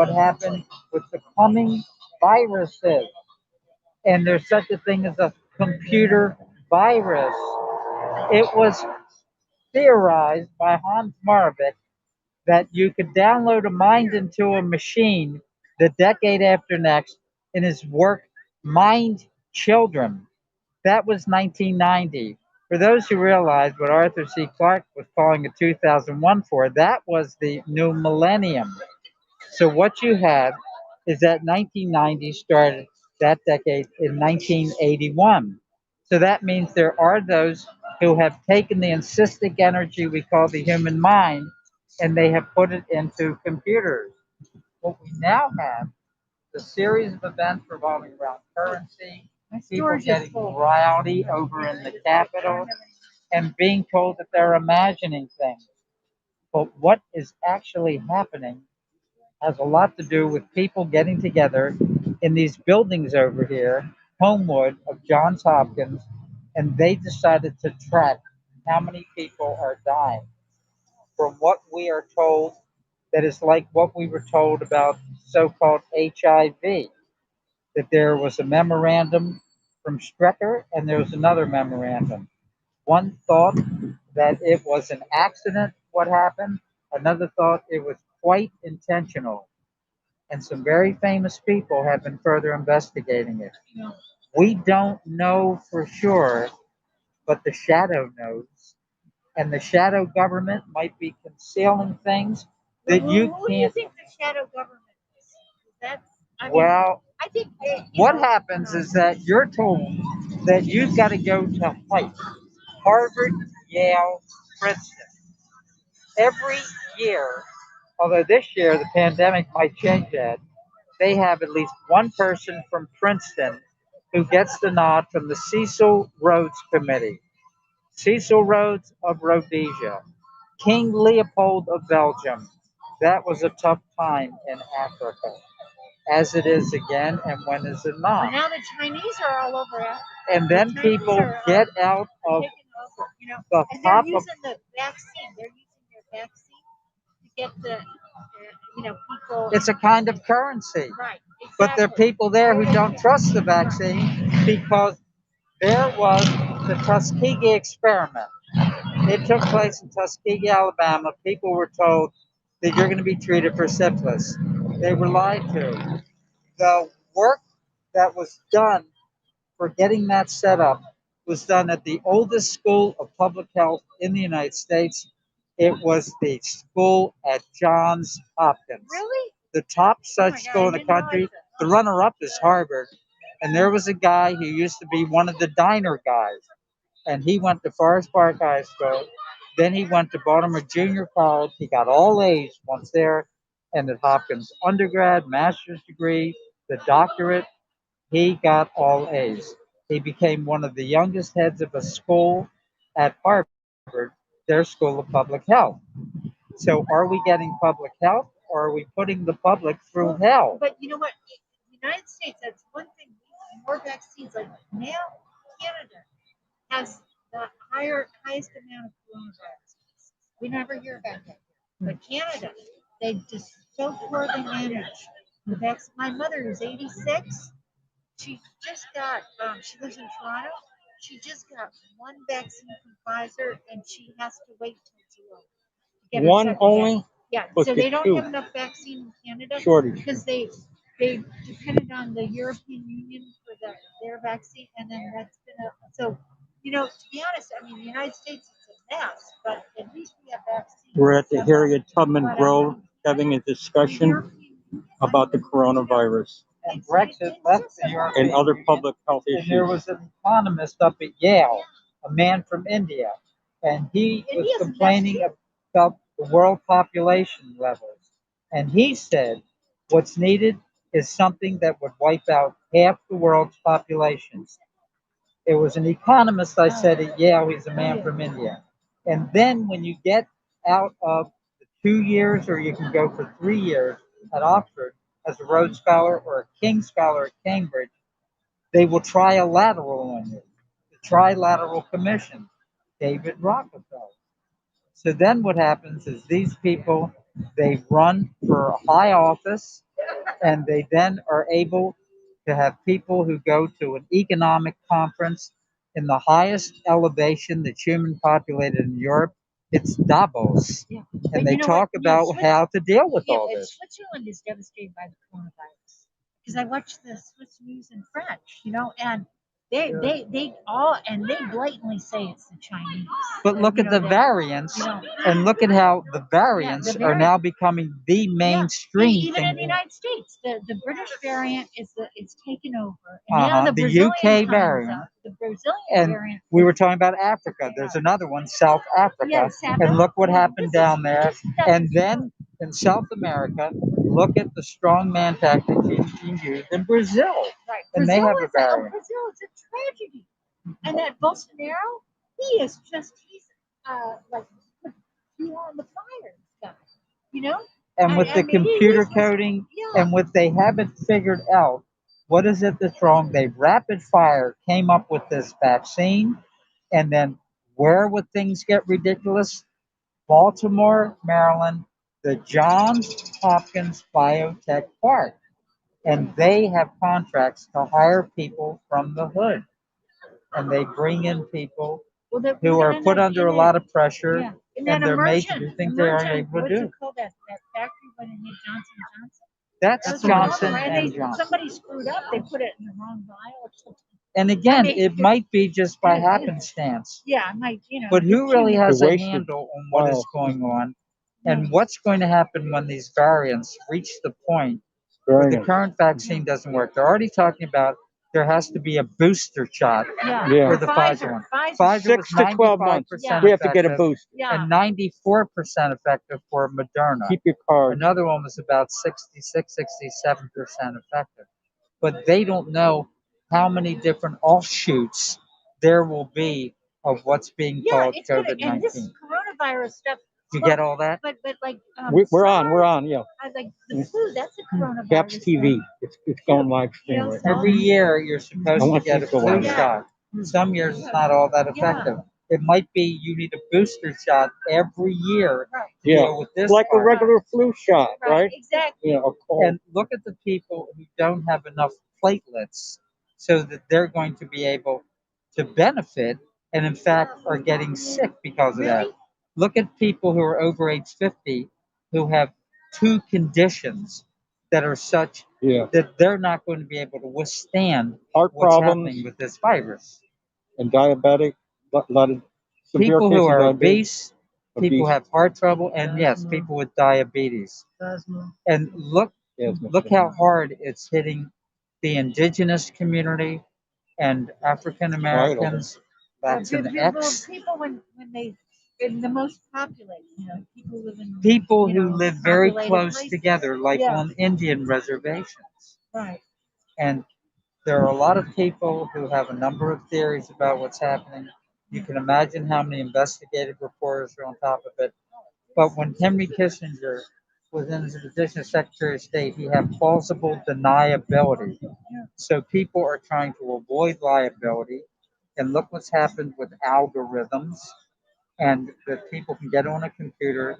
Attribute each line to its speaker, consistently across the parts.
Speaker 1: what happened with the coming viruses. And there's such a thing as a computer virus. It was theorized by Hans Moravec that you could download a mind into a machine the decade after next in his work Mind Children. That was 1990. For those who realize what Arthur C. Clarke was calling a 2001 for, that was the new millennium. So what you have is that 1990 started that decade in 1981. So that means there are those who have taken the encystic energy we call the human mind and they have put it into computers. What we now have is a series of events revolving around currency, people getting rowdy over in the Capitol, and being told that they're imagining things. But what is actually happening has a lot to do with people getting together in these buildings over here, Homewood of Johns Hopkins, and they decided to track how many people are dying. From what we are told, that is like what we were told about so called HIV, that there was a memorandum from Strecker and there was another memorandum. One thought that it was an accident, what happened, another thought it was quite intentional and some very famous people have been further investigating it. We don't know for sure, but the shadow knows. And the shadow government might be concealing things that you
Speaker 2: Who do you
Speaker 1: can't.
Speaker 2: think the shadow government is? That's, I mean,
Speaker 1: Well,
Speaker 2: I think
Speaker 1: what happens is that you're told that you've got to go to height. Harvard, Yale, Princeton. Every year, although this year the pandemic might change that, they have at least one person from Princeton who gets the nod from the Cecil Rhodes Committee. Cecil Rhodes of Rhodesia, King Leopold of Belgium. That was a tough time in Africa, as it is again, and when is it
Speaker 2: well,
Speaker 1: not?
Speaker 2: now the Chinese are all over Africa.
Speaker 1: And
Speaker 2: The
Speaker 1: then
Speaker 2: Chinese
Speaker 1: people
Speaker 2: are
Speaker 1: get out of
Speaker 2: taking over,
Speaker 1: the
Speaker 2: and they're
Speaker 1: top of,
Speaker 2: using the vaccine. They're using their vaccine to get the, people.
Speaker 1: it's a kind of currency.
Speaker 2: Right,
Speaker 1: But there are
Speaker 2: exactly.
Speaker 1: people there who don't trust the vaccine because there was the Tuskegee experiment. It took place in Tuskegee, Alabama. People were told that you're going to be treated for syphilis. They were lied to. The work that was done for getting that set up was done at the oldest school of public health in the United States. It was the school at Johns Hopkins,
Speaker 2: Really?
Speaker 1: the top
Speaker 2: Oh
Speaker 1: such
Speaker 2: my God,
Speaker 1: school
Speaker 2: I
Speaker 1: in the
Speaker 2: didn't realize
Speaker 1: country.
Speaker 2: that.
Speaker 1: The runner up is Harvard. And there was a guy who used to be one of the diner guys. And he went to Forest Park High School. Then he went to Baltimore Junior College. He got all A's once there. And at Hopkins undergrad, master's degree, the doctorate, he got all A's. He became one of the youngest heads of a school at Harvard, their school of public health. So are we getting public health or are we putting the public through hell?
Speaker 2: But you know what? In the United States, that's one thing. We have more vaccines. Like now, Canada has the highest amount of coronavirus cases. We never hear about that. But Canada, they just so poorly manage the vaccine. My mother is 86. She just got. She lives in Toronto. She just got one vaccine from Pfizer, and she has to wait till July to get her
Speaker 3: One
Speaker 2: second
Speaker 3: only?
Speaker 2: vaccine. Yeah,
Speaker 3: But
Speaker 2: so
Speaker 3: the
Speaker 2: they don't
Speaker 3: two
Speaker 2: have enough vaccine in Canada
Speaker 3: shortage.
Speaker 2: because they depended on the European Union for their vaccine, and then that's been a so. To be honest, I mean, the United States is a mess, but at least we have vaccines.
Speaker 3: We're at the Harriet Tubman
Speaker 2: But,
Speaker 3: Grove having a
Speaker 2: the
Speaker 3: discussion
Speaker 2: European Union,
Speaker 3: about the coronavirus
Speaker 1: And Brexit left the European
Speaker 3: and other
Speaker 1: Union.
Speaker 3: public health
Speaker 1: And there
Speaker 3: issues.
Speaker 1: was an economist up at Yale, a man from India, and he
Speaker 2: And
Speaker 1: was
Speaker 2: he has
Speaker 1: complaining
Speaker 2: nephew.
Speaker 1: about the world population levels. And he said, what's needed is something that would wipe out half the world's population. It was an economist, I said at Yale, he's a man from India. And then when you get out of the 2 years, or you can go for 3 years at Oxford as a Rhodes Scholar or a King Scholar at Cambridge, they will trilateral on you. The Trilateral Commission, David Rockefeller. So then what happens is these people, they run for a high office And they then are able to have people who go to an economic conference in the highest elevation that's human populated in Europe. It's Davos.
Speaker 2: Yeah.
Speaker 1: And
Speaker 2: But
Speaker 1: they
Speaker 2: you know what?
Speaker 1: talk about
Speaker 2: Swiss-
Speaker 1: how to deal with
Speaker 2: Yeah,
Speaker 1: all
Speaker 2: but
Speaker 1: this.
Speaker 2: Switzerland is devastated by the coronavirus because I watch the Swiss news in French, and they all and they blatantly say it's the Chinese.
Speaker 1: But look at the variants, and look at how the variants are now becoming the mainstream
Speaker 2: Even in
Speaker 1: thing.
Speaker 2: the United States, the British variant is taken over, and now the
Speaker 1: The
Speaker 2: Brazilian
Speaker 1: UK
Speaker 2: comes
Speaker 1: variant.
Speaker 2: up. The Brazilian
Speaker 1: And
Speaker 2: variant.
Speaker 1: we were talking about Africa. There's another one, South Africa.
Speaker 2: Yes,
Speaker 1: And look what happened down there.
Speaker 2: This stuff
Speaker 1: And
Speaker 2: is
Speaker 1: then in South America, look at the strongman tactic being used in Brazil.
Speaker 2: right.
Speaker 1: And they have a variant.
Speaker 2: Brazil is a tragedy, and that Bolsonaro, he's like put fuel on the fire, stuff, you know.
Speaker 1: And with the computer coding, and what they haven't figured out, what is it that's wrong? They rapid fire came up with this vaccine, and then where would things get ridiculous? Baltimore, Maryland, the Johns Hopkins Biotech Park. And they have contracts to hire people from the hood. And they bring in people who are put under a lot of pressure, and they're made to do things they aren't able to do.
Speaker 2: What's it called? That factory when it made Johnson Johnson?
Speaker 1: That's Johnson
Speaker 2: and
Speaker 1: and Johnson.
Speaker 2: Somebody screwed up. They put it in the wrong vial or something.
Speaker 1: And again, it might be just by happenstance.
Speaker 2: Yeah, it might,
Speaker 1: But who really has a
Speaker 3: wasted
Speaker 1: handle on what is going on and what's going to happen when these variants reach the point where the current vaccine doesn't work? They're already talking about there has to be a booster shot for the Pfizer one. Pfizer
Speaker 3: 6
Speaker 1: was
Speaker 3: to 12 months.
Speaker 1: 95%
Speaker 3: We have to get a
Speaker 1: effective
Speaker 3: boost.
Speaker 1: and 94% effective for Moderna.
Speaker 3: Keep your cards.
Speaker 1: Another one was about 66, 67% effective. But they don't know how many different offshoots there will be of what's being called
Speaker 2: it's gonna,
Speaker 1: COVID-19.
Speaker 2: and this coronavirus stuff.
Speaker 1: You get all that?
Speaker 2: But like
Speaker 3: We're on, yeah.
Speaker 2: like the flu, that's a coronavirus.
Speaker 3: Gaps TV. It's going live stream right now.
Speaker 1: Every year you're supposed
Speaker 3: I
Speaker 1: to
Speaker 3: want
Speaker 1: get
Speaker 3: you
Speaker 1: a
Speaker 3: to go
Speaker 1: flu
Speaker 3: on.
Speaker 1: shot. Some years it's not all that effective. It might be you need a booster shot every year to deal with this.
Speaker 3: It's like a
Speaker 1: part.
Speaker 3: regular flu shot, right?
Speaker 2: Exactly.
Speaker 3: Yeah, a cold.
Speaker 1: And look at the people who don't have enough platelets so that they're going to be able to benefit and in fact are getting sick because of that. Look at people who are over age 50 who have two conditions that are such that they're not going to be able to withstand
Speaker 3: Heart
Speaker 1: what's
Speaker 3: problems
Speaker 1: happening with this virus.
Speaker 3: and diabetic, a lot of severe
Speaker 1: People
Speaker 3: cases
Speaker 1: who are
Speaker 3: of
Speaker 1: obese, people who
Speaker 3: obese.
Speaker 1: have heart trouble, and yes, people with diabetes. And look how hard it's hitting the indigenous community and African Americans. That's an X.
Speaker 2: People when they in the most populated,
Speaker 1: People who live very
Speaker 2: populated
Speaker 1: close
Speaker 2: places.
Speaker 1: together, like on Indian reservations.
Speaker 2: Right.
Speaker 1: And there are a lot of people who have a number of theories about what's happening. You can imagine how many investigative reporters are on top of it. But when Henry Kissinger was in his position as Secretary of State, he had plausible deniability. So people are trying to avoid liability. And look what's happened with algorithms, and that people can get on a computer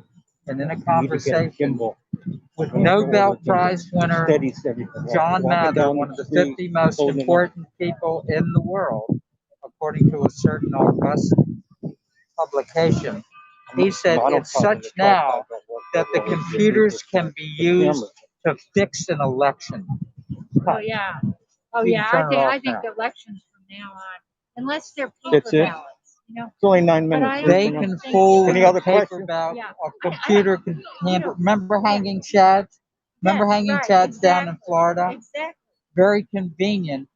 Speaker 1: and in a conversation with Nobel Prize winner John Mather, one of the 50 most important people in the world, according to a certain August publication. He said it's such now that the computers can be used to fix an election.
Speaker 2: Oh yeah. Oh
Speaker 1: You
Speaker 2: yeah.
Speaker 1: can turn it off
Speaker 2: I think
Speaker 1: now.
Speaker 2: elections from now on, unless they're paper
Speaker 3: That's it?
Speaker 2: ballots,
Speaker 3: It's only 9 minutes.
Speaker 1: They can fool
Speaker 3: Any
Speaker 1: the
Speaker 3: other
Speaker 1: paper
Speaker 3: questions?
Speaker 1: ballot.
Speaker 2: Yeah.
Speaker 1: A computer can handle. Remember hanging chads? Remember
Speaker 2: Yes,
Speaker 1: hanging
Speaker 2: right,
Speaker 1: chads down in
Speaker 2: exactly.
Speaker 1: Florida?
Speaker 2: Exactly.
Speaker 1: Very convenient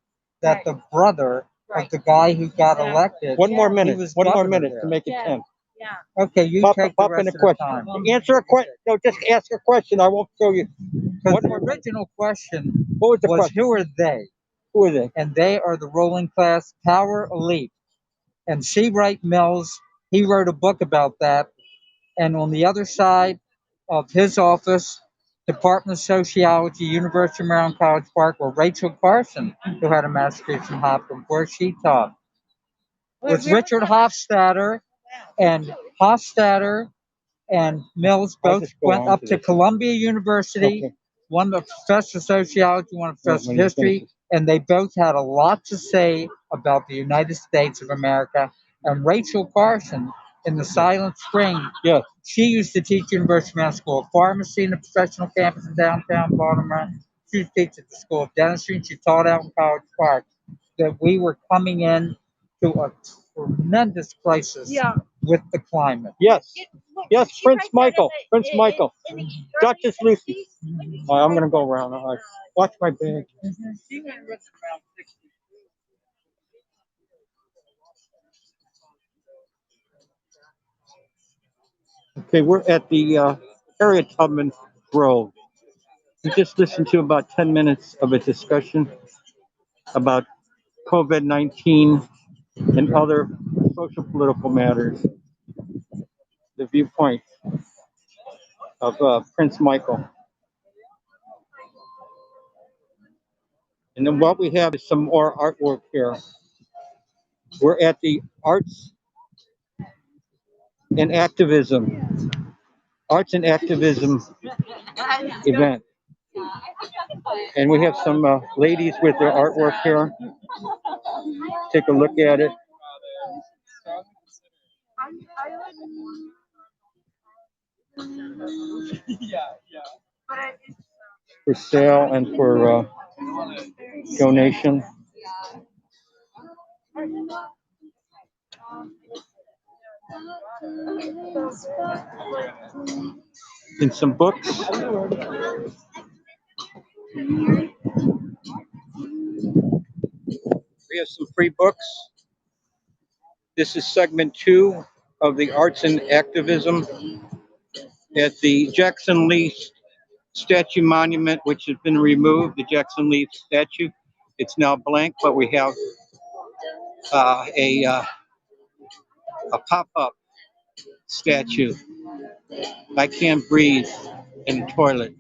Speaker 1: that
Speaker 2: Right.
Speaker 1: the brother
Speaker 2: Right.
Speaker 1: of the guy who got
Speaker 2: Exactly.
Speaker 1: elected.
Speaker 3: One more
Speaker 1: he
Speaker 3: minute.
Speaker 1: was
Speaker 3: One more
Speaker 1: governor
Speaker 3: minute
Speaker 1: there.
Speaker 3: to make it
Speaker 2: Yeah.
Speaker 3: 10.
Speaker 2: Yeah.
Speaker 1: Okay, you
Speaker 3: Pop
Speaker 1: take the
Speaker 3: in
Speaker 1: rest
Speaker 3: a
Speaker 1: of the
Speaker 3: question.
Speaker 1: time.
Speaker 3: Answer a question. No, just ask a question. I won't show you.
Speaker 1: Because
Speaker 3: One
Speaker 1: the
Speaker 3: more minute.
Speaker 1: original question
Speaker 3: What was the
Speaker 1: was,
Speaker 3: question?
Speaker 1: who are they?
Speaker 3: Who are they?
Speaker 1: And they are the ruling class power elite. And C. Wright Mills, he wrote a book about that. And on the other side of his office, Department of Sociology, University of Maryland College Park, were Rachel Carson, who had a master's degree from Hopkins, where she taught. With Richard Hofstadter, and Hofstadter and Mills
Speaker 3: I'll
Speaker 1: both
Speaker 3: just go
Speaker 1: went
Speaker 3: on
Speaker 1: up
Speaker 3: to
Speaker 1: to
Speaker 3: this.
Speaker 1: Columbia University,
Speaker 3: Okay.
Speaker 1: one a professor of sociology, one a professor of
Speaker 3: when you finish
Speaker 1: history, and they both had a lot to say about the United States of America. And Rachel Carson in the Silent Spring,
Speaker 3: Yes.
Speaker 1: she used to teach University of Maryland School of Pharmacy in the professional campus in downtown Baltimore. She used to teach at the School of Dentistry, and she taught out in College Park. That we were coming in to a tremendous crisis
Speaker 2: Yeah.
Speaker 1: with the climate.
Speaker 3: Yes.
Speaker 2: Look,
Speaker 3: Yes,
Speaker 2: she
Speaker 3: Prince
Speaker 2: write that
Speaker 3: Michael. Prince
Speaker 2: in
Speaker 3: Michael.
Speaker 2: in the
Speaker 3: Duchess
Speaker 2: early
Speaker 3: Lucy.
Speaker 2: 60s. When did she
Speaker 3: I'm
Speaker 2: write
Speaker 3: gonna go
Speaker 2: that?
Speaker 3: around. All right. Watch my bag.
Speaker 1: She went written around 60.
Speaker 3: Okay, we're at the Harriet Tubman Grove. We just listened to about 10 minutes of a discussion about COVID-19 and other social political matters. The viewpoint of Prince Michael. And then what we have is some more artwork here. We're at the Arts and Activism event. And we have some ladies with their artwork here. Take a look at it. For sale and for donation. And some books. We have some free books. This is segment 2 of the Arts and Activism at the Jackson Lee Statue Monument, which has been removed, the Jackson Lee statue. It's now blank, but we have a pop-up statue. I can't breathe in the toilet.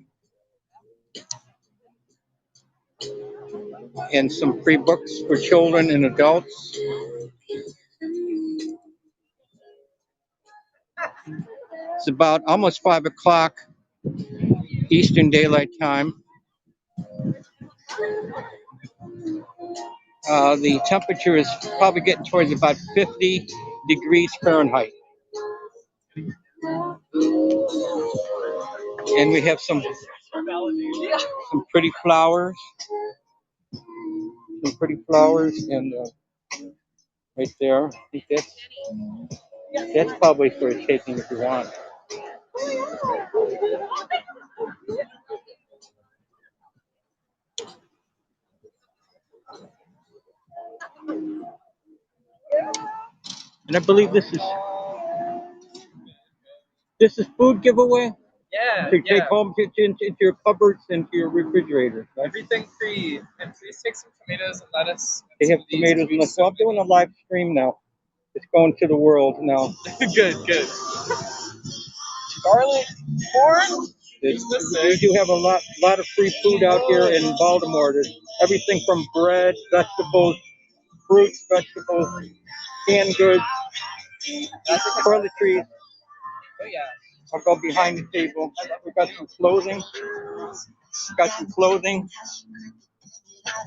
Speaker 3: And some free books for children and adults. It's about almost 5 o'clock Eastern Daylight Time. The temperature is probably getting towards about 50 degrees Fahrenheit. And we have some pretty flowers. Some pretty flowers and right there. I think that's probably for taking if you want. And I believe this is food giveaway
Speaker 4: Yeah,
Speaker 3: to take
Speaker 4: yeah.
Speaker 3: home into your cupboards and to your refrigerator. Right?
Speaker 4: Everything free. And please take some tomatoes and lettuce.
Speaker 3: They have tomatoes and lettuce. So I'm doing a live stream now. It's going to the world now.
Speaker 4: Good, good. Garlic, corn.
Speaker 3: We do have a lot of free food out here in Baltimore. There's everything from bread, vegetables, fruits, vegetables, canned goods, toiletries.
Speaker 4: Oh yeah.
Speaker 3: I'll go behind the table. We've got some clothing.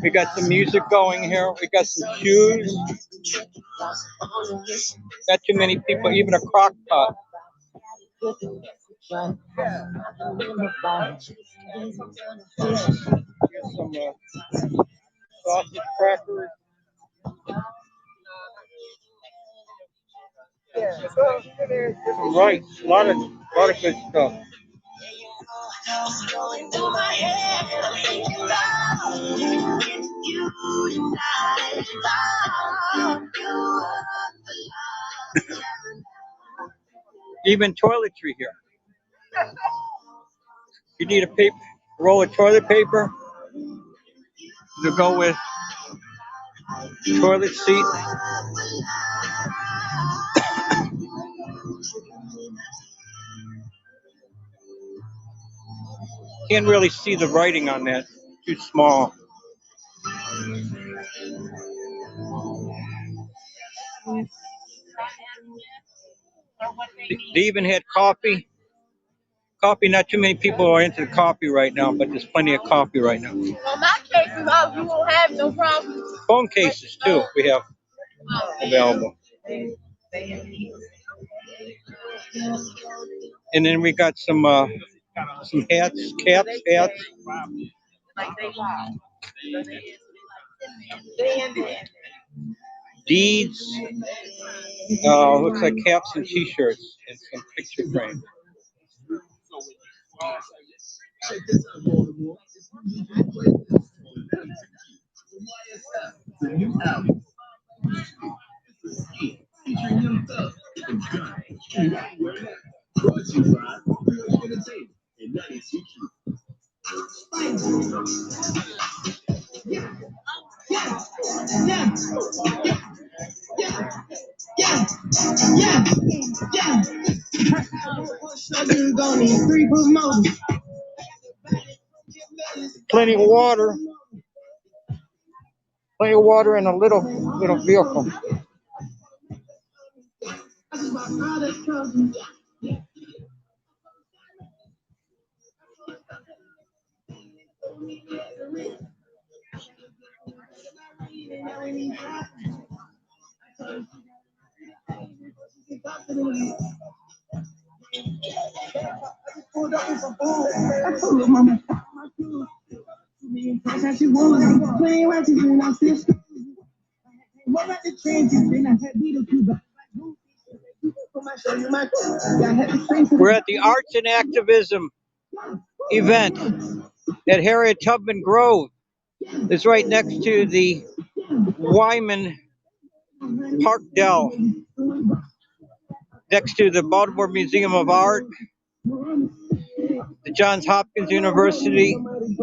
Speaker 3: We got some music going here. We got some shoes. Not too many people, even a crock pot. Here's some sausage crackers. Some rice. A lot of good stuff. Even toiletry here. You need a roll of toilet paper to go with toilet seat. Can't really see the writing on that. Too small. They even had coffee. Coffee, not too many people are into the coffee right now, but there's plenty of coffee right now.
Speaker 5: On my cases, you won't have no problem.
Speaker 3: Phone cases too, we have available. And then we got some hats, caps, hats. Deeds, looks like caps and t-shirts and some picture frames. Plenty of water. Plenty of water in a little vehicle. We're at the Arts and Activism event at Harriet Tubman Grove. It's right next to the Wyman Park Dell, next to the Baltimore Museum of Art, the Johns Hopkins University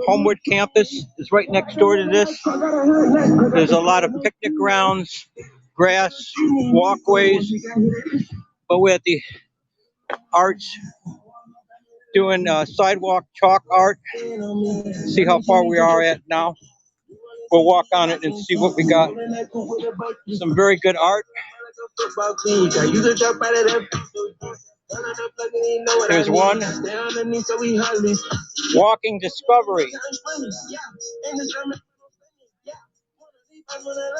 Speaker 3: Homewood campus is right next door to this. There's a lot of picnic grounds, grass, walkways, but we're at the arts doing sidewalk chalk art. See how far we are at now. We'll walk on it and see what we got. Some very good art. There's one. Walking Discovery.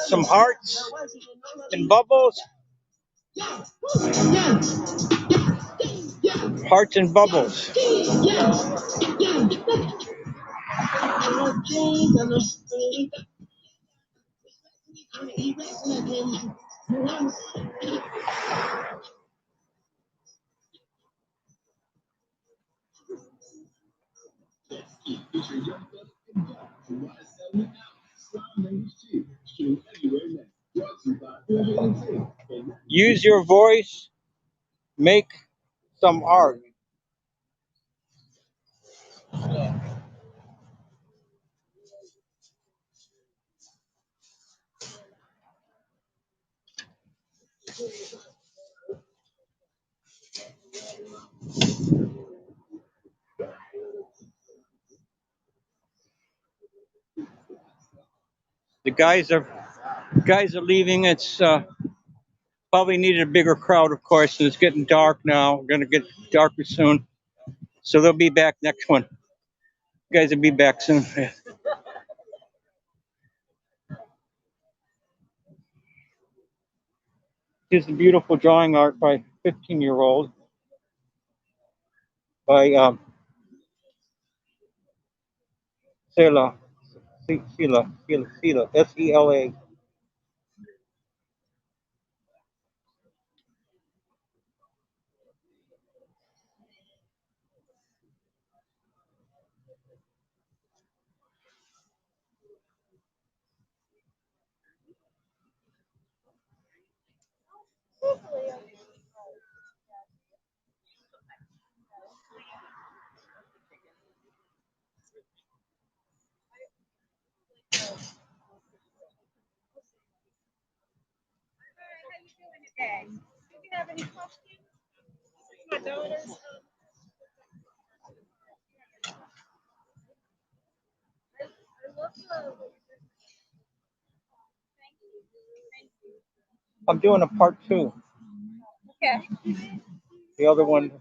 Speaker 3: Some hearts and bubbles. Hearts and bubbles. Use your voice, make some art. The guys are leaving. It's probably needed a bigger crowd, of course, and it's getting dark now. We're gonna get darker soon, so they'll be back next one. You guys will be back soon. Here's a beautiful drawing art by 15-year-old by Sela, Sela.
Speaker 2: Okay. Do you have any questions? My daughters. I love the.
Speaker 3: I'm doing a part 2.
Speaker 2: Okay.
Speaker 3: The other one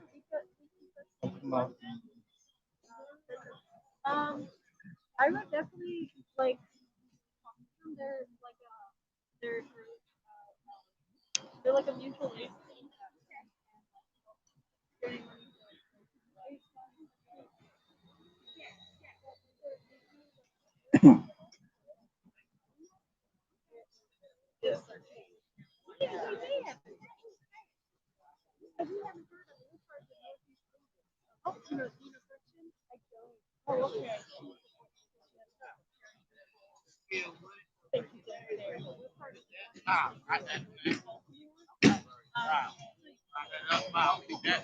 Speaker 3: will come out.
Speaker 5: I would definitely like they're like they're like a mutual aid. Oh, I don't. Oh, okay.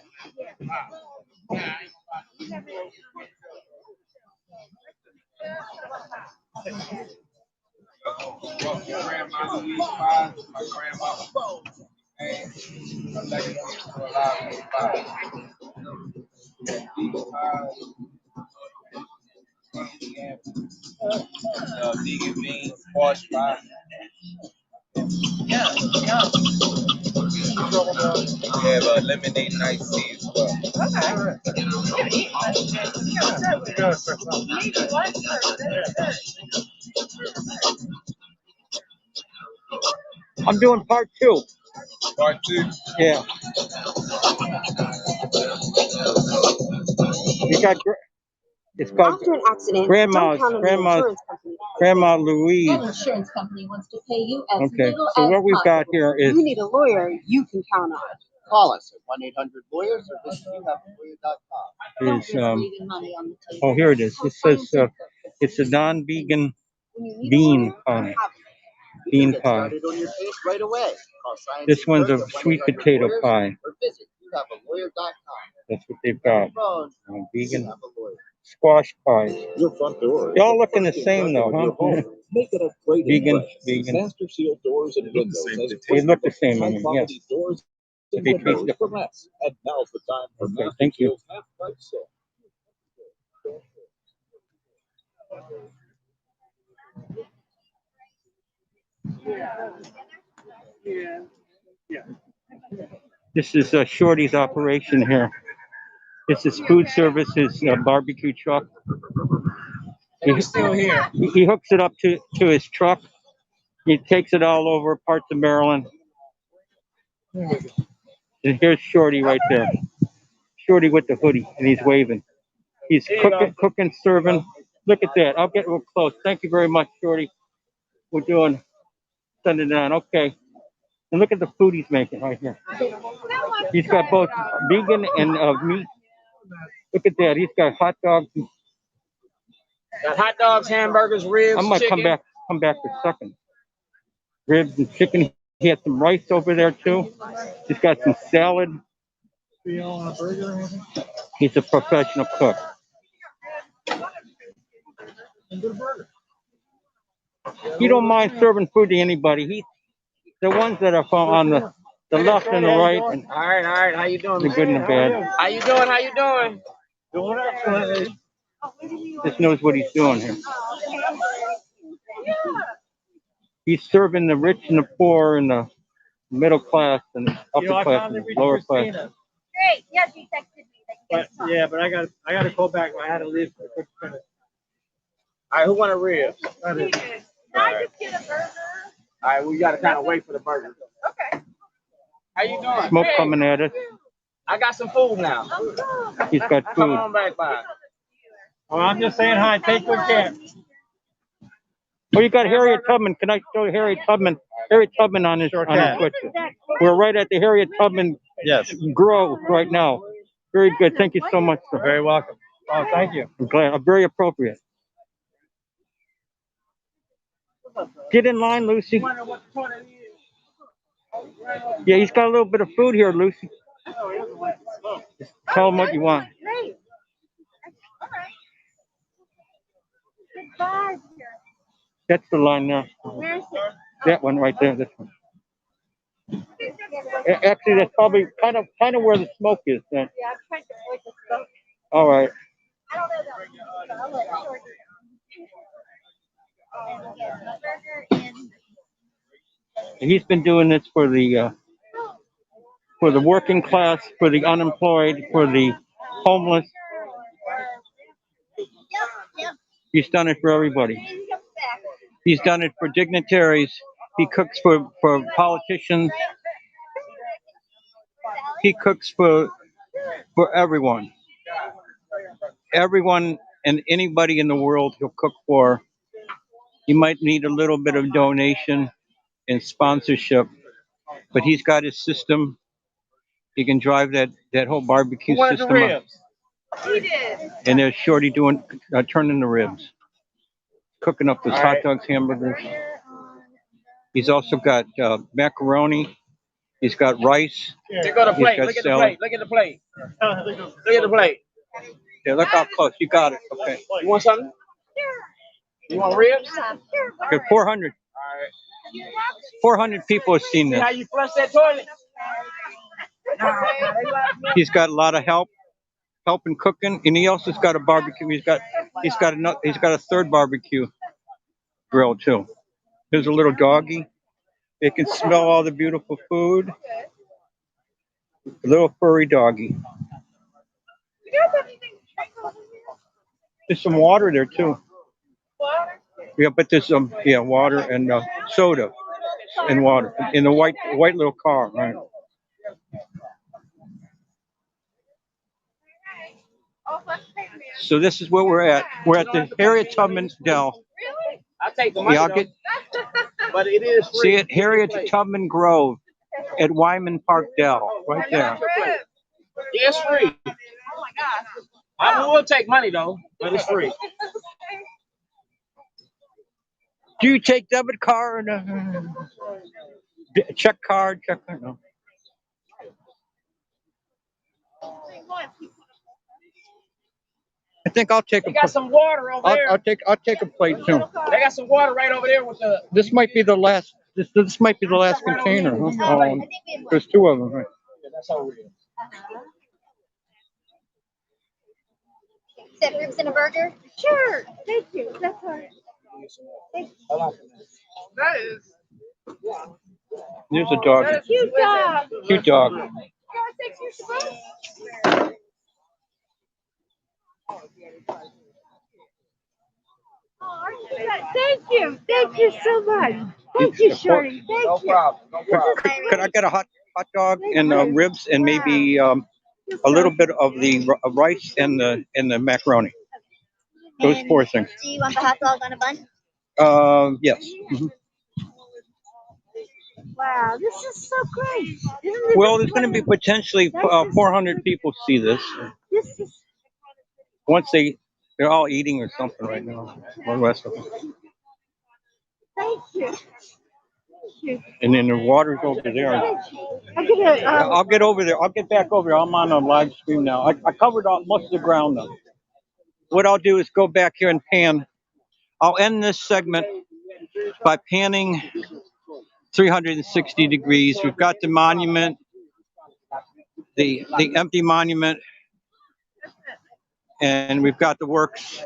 Speaker 6: Vegan beans, squash pie. Yeah, yeah. We have lemonade and iced tea as well.
Speaker 3: I'm doing part two.
Speaker 6: Part two.
Speaker 3: Yeah. You got. It's called
Speaker 7: After an accident,
Speaker 3: Grandma's.
Speaker 7: don't count on the insurance company.
Speaker 3: Grandma Louise.
Speaker 7: That insurance company wants to pay you as
Speaker 3: Okay.
Speaker 7: little
Speaker 3: So
Speaker 7: as
Speaker 3: what we've got
Speaker 7: possible.
Speaker 3: here is
Speaker 7: You need a lawyer you can count on.
Speaker 8: Call us at 1-800-LAWYERS or visit youhavealawyer.com.
Speaker 7: Don't
Speaker 3: is
Speaker 7: risk leaving money on the table.
Speaker 3: oh, here it is. It says it's a non-vegan bean pie. Bean
Speaker 8: Get
Speaker 3: pie.
Speaker 8: started on your case right away. Call Science
Speaker 3: This one's a
Speaker 8: First at
Speaker 3: sweet
Speaker 8: 1-800-LAWYERS
Speaker 3: potato pie.
Speaker 8: Or visit youhavealawyer.com.
Speaker 3: That's what they've got.
Speaker 8: Phone,
Speaker 3: Vegan
Speaker 8: you have a lawyer.
Speaker 3: squash pies.
Speaker 9: Your front door.
Speaker 3: They all looking the same though,
Speaker 9: Your
Speaker 3: huh?
Speaker 9: home. Make it a great
Speaker 3: Vegan,
Speaker 9: impression.
Speaker 3: vegan.
Speaker 9: Master Seal Doors and Windows.
Speaker 3: They look the same, I mean, yes.
Speaker 9: High-quality doors and
Speaker 3: They taste
Speaker 9: windows
Speaker 3: different.
Speaker 9: for less. And now's the time for
Speaker 3: Okay,
Speaker 9: Master
Speaker 3: thank you.
Speaker 9: Seal's half-price sale.
Speaker 3: This is Shorty's operation here. This is food services barbecue truck. He's still here. He hooks it up to his truck. He takes it all over parts of Maryland. And here's Shorty right there. Shorty with the hoodie, and he's waving. He's cooking, serving. Look at that. I'll get real close. Thank you very much, Shorty. We're doing, sending it on. Okay. And look at the food he's making right here. He's got both vegan and meat. Look at that. He's got hot dogs.
Speaker 10: Got hot dogs, hamburgers, ribs,
Speaker 3: I might
Speaker 10: chicken.
Speaker 3: come back for a second. Ribs and chicken. He has some rice over there too. He's got some salad. He's a professional cook. He don't mind serving food to anybody. The ones that are on the left and the right, and
Speaker 10: All right. How you doing?
Speaker 3: the good and the bad.
Speaker 10: How you doing? How you doing?
Speaker 4: Doing excellent.
Speaker 3: Just knows what he's doing here. He's serving the rich and the poor and the middle class and upper class and lower class.
Speaker 2: Great. Yes, you texted me that you guys talked.
Speaker 4: Yeah, but I got to call back. I had to leave for a quick minute.
Speaker 10: All right, who want a rib?
Speaker 2: Can I just get a burger?
Speaker 10: All right, we got to kind of wait for the burger.
Speaker 2: Okay.
Speaker 10: How you doing?
Speaker 3: Smoke
Speaker 10: Hey,
Speaker 3: coming at us.
Speaker 10: I got some food now.
Speaker 3: He's got
Speaker 10: Come
Speaker 3: food.
Speaker 10: on back by.
Speaker 4: Well, I'm just saying hi. Take good care.
Speaker 3: Oh, you got Harriet Tubman. Can I show you Harriet Tubman? Harriet Tubman on his picture. We're right at the Harriet Tubman Grove right now. Very good. Thank you so much, sir.
Speaker 4: Very welcome. Oh, thank you.
Speaker 3: I'm glad. Very appropriate. Get in line, Lucy. Yeah, he's got a little bit of food here, Lucy. Just tell him what you want.
Speaker 2: Great. All right. Goodbye.
Speaker 3: That's the line there.
Speaker 2: Where is it?
Speaker 3: That one right there. This one. Actually, that's probably kind of where the smoke is. Then.
Speaker 2: Yeah, I'm trying to avoid the smoke.
Speaker 3: All right.
Speaker 2: I don't know that. I'll let Shorty know. And get a burger and
Speaker 3: He's been doing this for the working class, for the unemployed, for the homeless. He's done it for everybody. He's done it for dignitaries. He cooks for politicians. He cooks for everyone. Everyone and anybody in the world he'll cook for. You might need a little bit of donation and sponsorship, but he's got his system. He can drive that whole barbecue
Speaker 10: Who wanted the
Speaker 3: system up.
Speaker 10: ribs? He did.
Speaker 3: And there's Shorty turning the ribs, cooking up those
Speaker 10: All
Speaker 3: hot
Speaker 10: right.
Speaker 3: dogs, hamburgers. He's also got macaroni. He's got rice.
Speaker 10: There go the
Speaker 3: He's
Speaker 10: plate.
Speaker 3: got
Speaker 10: Look at the
Speaker 3: salad.
Speaker 10: plate. Look at the plate. Look at the plate.
Speaker 3: Yeah, look how close. You got it. Okay.
Speaker 10: You want something? You want ribs?
Speaker 3: Good. 400.
Speaker 10: All right.
Speaker 3: 400 people have seen
Speaker 10: See
Speaker 3: this.
Speaker 10: how you flush that toilet?
Speaker 3: He's got a lot of help in cooking, and he also's got a barbecue. He's got a third barbecue grill too. There's a little doggy. They can smell all the beautiful food. A little furry doggy. There's some water there too. Yeah, but there's some water and soda and water in the white little car, right? So this is where we're at. We're at the Harriet Tubman Dell.
Speaker 10: I'll take the money.
Speaker 3: Yeah, I'll
Speaker 10: though.
Speaker 3: get
Speaker 10: But it is free.
Speaker 3: see it, Harriet Tubman Grove at Wyman Park Dell, right there.
Speaker 10: Yeah, it's free. Oh my God. I will take money though, but it's free.
Speaker 3: Do you take debit card? Check card? Check card? No. I think I'll take
Speaker 10: They
Speaker 3: a.
Speaker 10: got some water over there.
Speaker 3: I'll take a plate too.
Speaker 10: They got some water right over there with the.
Speaker 3: This might be the last. This might be the last container. Huh? There's two of them. Right?
Speaker 10: That's all it is.
Speaker 5: Set ribs and a burger? Sure. Thank you. That's all right.
Speaker 10: That is.
Speaker 3: There's a dog.
Speaker 5: Cute dog.
Speaker 3: Cute dog.
Speaker 5: Thank you. Thank you so much. Thank you, Shorty. Thank
Speaker 10: No
Speaker 5: you.
Speaker 10: problem. No problem.
Speaker 3: Could I get a hot dog and ribs and maybe a little bit of the rice and the macaroni? Those four things.
Speaker 5: Do you want the hot dog on a bun?
Speaker 3: Yes. Mhm.
Speaker 5: Wow, this is so great. Isn't this
Speaker 3: Well, there's going to be potentially 400 people see this.
Speaker 5: This is
Speaker 3: Once they're all eating or something right now. Or the rest of them.
Speaker 5: thank you. Thank you.
Speaker 3: And then the water's over there.
Speaker 5: I get a,
Speaker 3: I'll get over there. I'll get back over there. I'm on a live stream now. I covered most of the ground though. What I'll do is go back here and pan. I'll end this segment by panning 360 degrees. We've got the monument, the empty monument, and we've got the works.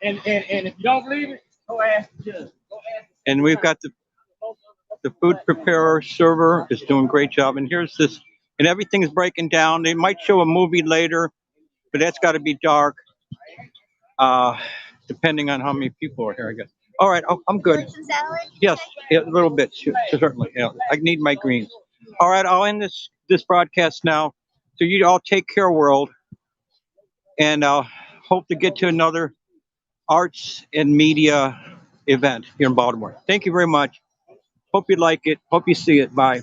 Speaker 10: And if you don't believe it, go ask the judge.
Speaker 3: And we've got the food preparer, server is doing a great job. And here's this, and everything's breaking down. They might show a movie later, but that's got to be dark, depending on how many people are here, I guess. All right, I'm good.
Speaker 5: some salad?
Speaker 3: Yes, a little bit, certainly. Yeah, I need my greens. All right, I'll end this broadcast now. So you all take care, world, and I'll hope to get to another arts and media event here in Baltimore. Thank you very much. Hope you like it. Hope you see it. Bye.